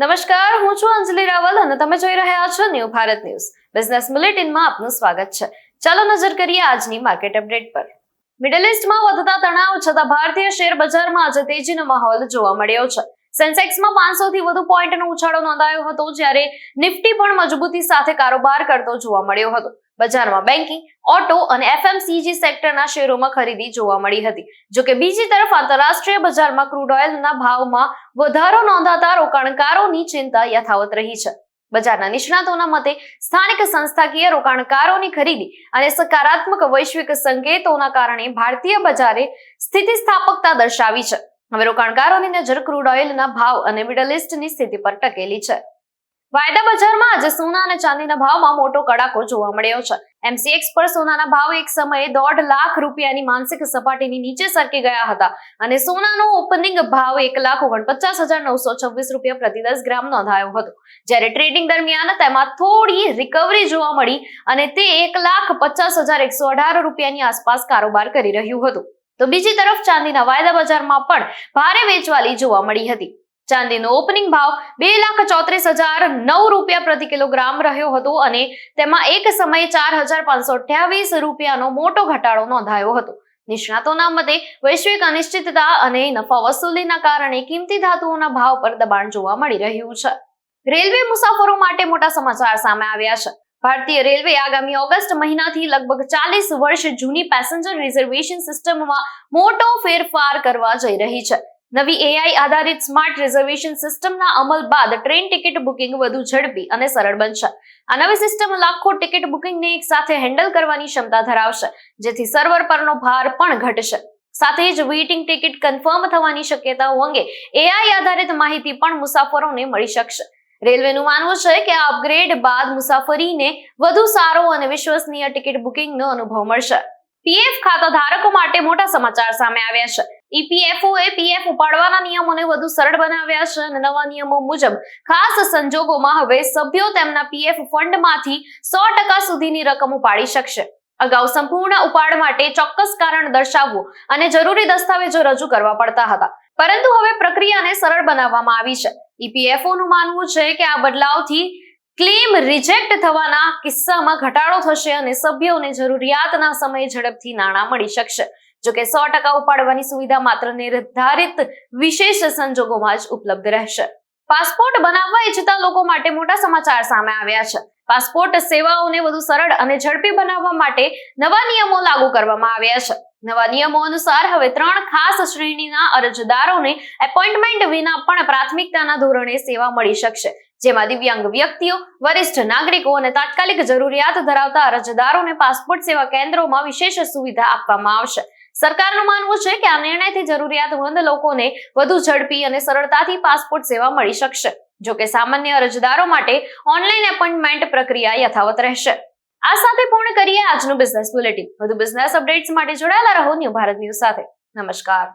નમસ્કાર, હું છું અંજલિ રાવલ અને તમે જોઈ રહ્યા છો ન્યૂ ભારત ન્યૂઝ. બિઝનેસ બુલેટિનમાં આપનું સ્વાગત છે. ચાલો નજર કરીએ આજની માર્કેટ અપડેટ પર. મિડલ ઈસ્ટમાં વધતા તણાવ છતાં ભારતીય શેર બજારમાં આજે તેજીનો માહોલ જોવા મળ્યો છે. સેન્સેક્સમાં 500 થી વધુ પોઈન્ટનો ઉછાળો નોંધાયો હતો, જ્યારે નિફ્ટી પણ મજબૂતી સાથે કારોબાર કરતો જોવા મળ્યો હતો. બજારમાં બેન્કિંગ, ઓટો અને એફએમસીજી સેક્ટરના શેરોમાં ખરીદી જોવા મળી હતી. જોકે બીજી તરફ આંતરરાષ્ટ્રીય બજારમાં ક્રૂડ ઓઇલના ભાવમાં વધારો નોંધાતા રોકાણકારોની ચિંતા યથાવત રહી છે. બજારના નિષ્ણાતોના મતે સ્થાનિક સંસ્થાકીય રોકાણકારોની ખરીદી અને સકારાત્મક વૈશ્વિક સંકેતોના કારણે ભારતીય બજારે સ્થિતિસ્થાપકતા દર્શાવી છે. હવે રોકાણકારોની નજર ક્રૂડ ઓઇલના ભાવ અને મિડલ ઈસ્ટની સ્થિતિ પર ટકેલી છે. વાયદા બજારમાં આજે સોના અને ચાંદીના ભાવમાં મોટો કડાકો જોવા મળ્યો છે. એમસીએક્સ પર સોનાના ભાવ એક સમયે 1.5 લાખ રૂપિયાની માનસિક સપાટીની નીચે સરકી ગયા હતા અને સોનાનો ઓપનિંગ ભાવ 1,49,926 રૂપિયા પ્રતિ 10 ગ્રામ નોંધાયો હતો, જ્યારે ટ્રેડિંગ દરમિયાન તેમાં થોડી રિકવરી જોવા મળી અને તે 1,50,118 રૂપિયાની આસપાસ કારોબાર કરી રહ્યું હતું. તો બીજી તરફ ચાંદીના વાયદા બજારમાં પણ ભારે વેચવાલી જોવા મળી હતી. ચાંદીનો ઓપનિંગ ભાવ 2,34,009 રૂપિયા પ્રતિ કિલોગ્રામ રહ્યો હતો અને તેમાં એક સમયે 4,528 રૂપિયાનો મોટો ઘટાડો નોંધાયો હતો. નિષ્ણાતોના મતે વૈશ્વિક અનિશ્ચિતતા અને નફા વસૂલીના કારણે કિંમતી ધાતુઓના ભાવ પર દબાણ જોવા મળી રહ્યું છે. રેલવે મુસાફરો માટે મોટા સમાચાર સામે આવ્યા છે. ભારતીય રેલવે આગામી ઓગસ્ટ મહિનાથી લગભગ 40 વર્ષ જૂની પેસેન્જર રિઝર્વેશન સિસ્ટમમાં મોટો ફેરફાર કરવા જઈ રહી છે. નવી એઆઈ આધારિત સ્માર્ટ રિઝર્વેશન સિસ્ટમના અમલ બાદ ટ્રેન ટિકિટ બુકિંગ વધુ ઝડપી અને સરળ બનશે. આ નવી સિસ્ટમ લાખો ટિકિટ બુકિંગને એક સાથે હેન્ડલ કરવાની ક્ષમતા ધરાવશે, જેથી સર્વર પરનો ભાર પણ ઘટશે. સાથે જ વેઇટિંગ ટિકિટ કન્ફર્મ થવાની શક્યતાઓ અંગે એઆઈ આધારિત માહિતી પણ મુસાફરોને મળી શકશે. રેલવેનું માનવું છે કે આ અપગ્રેડ બાદ મુસાફરીને વધુ સારો અને વિશ્વસનીય ટિકિટ બુકિંગનો અનુભવ મળશે. પીએફ ખાતા ધારકો માટે મોટા સમાચાર સામે આવ્યા છે. ઈપીએફઓએ પીએફ ઉપાડવાના નિયમોને વધુ સરળ બનાવ્યા છે અને નવા નિયમો મુજબ ખાસ સંજોગોમાં હવે સભ્યો તેમના પીએફ ફંડમાંથી 100% સુધીની રકમ ઉપાડી શકશે. અગાઉ સંપૂર્ણ ઉપાડ માટે ચોક્કસ કારણ દર્શાવવું અને જરૂરી દસ્તાવેજો રજૂ કરવા પડતા હતા, પરંતુ હવે પ્રક્રિયાને સરળ બનાવવામાં આવી છે. ઈપીએફઓનું માનવું છે કે આ બદલાવથી ક્લેમ રિજેક્ટ થવાના કિસ્સામાં ઘટાડો થશે અને સભ્યોને જરૂરિયાતના સમયે ઝડપથી નાણાં મળી શકશે. જોકે 100% ઉપાડવાની સુવિધા માત્ર નિર્ધારિત વિશેષ સંજોગોમાં જ ઉપલબ્ધ રહેશે. પાસપોર્ટ બનાવવા ઈચ્છતા લોકો માટે મોટા સમાચાર સામે આવ્યા છે. પાસપોર્ટ સેવાઓને વધુ સરળ અને ઝડપી બનાવવા માટે નવા નિયમો લાગુ કરવામાં આવ્યા છે. નવા નિયમો અનુસાર હવે 3 ખાસ શ્રેણીના અરજદારોને એપોઇન્ટમેન્ટ વિના પણ પ્રાથમિકતાના ધોરણે સેવા મળી શકશે, જેમાં દિવ્યાંગ વ્યક્તિઓ, વરિષ્ઠ નાગરિકો અને તાત્કાલિક જરૂરિયાત ધરાવતા અરજદારોને પાસપોર્ટ સેવા કેન્દ્રોમાં વિશેષ સુવિધા આપવામાં આવશે. સરકારનું માનવું છે કે આ નિર્ણયથી જરૂરિયાતમંદ લોકોને વધુ ઝડપી અને સરળતાથી પાસપોર્ટ સેવા મળી શકશે. જોકે સામાન્ય અરજદારો માટે ઓનલાઈન એપોઇન્ટમેન્ટ પ્રક્રિયા યથાવત રહેશે. આ સાથે પૂર્ણ કરીએ આજનું બિઝનેસ બુલેટિન. વધુ બિઝનેસ અપડેટ્સ માટે જોડાયેલા રહો ન્યૂ ભારત ન્યૂઝ સાથે. નમસ્કાર.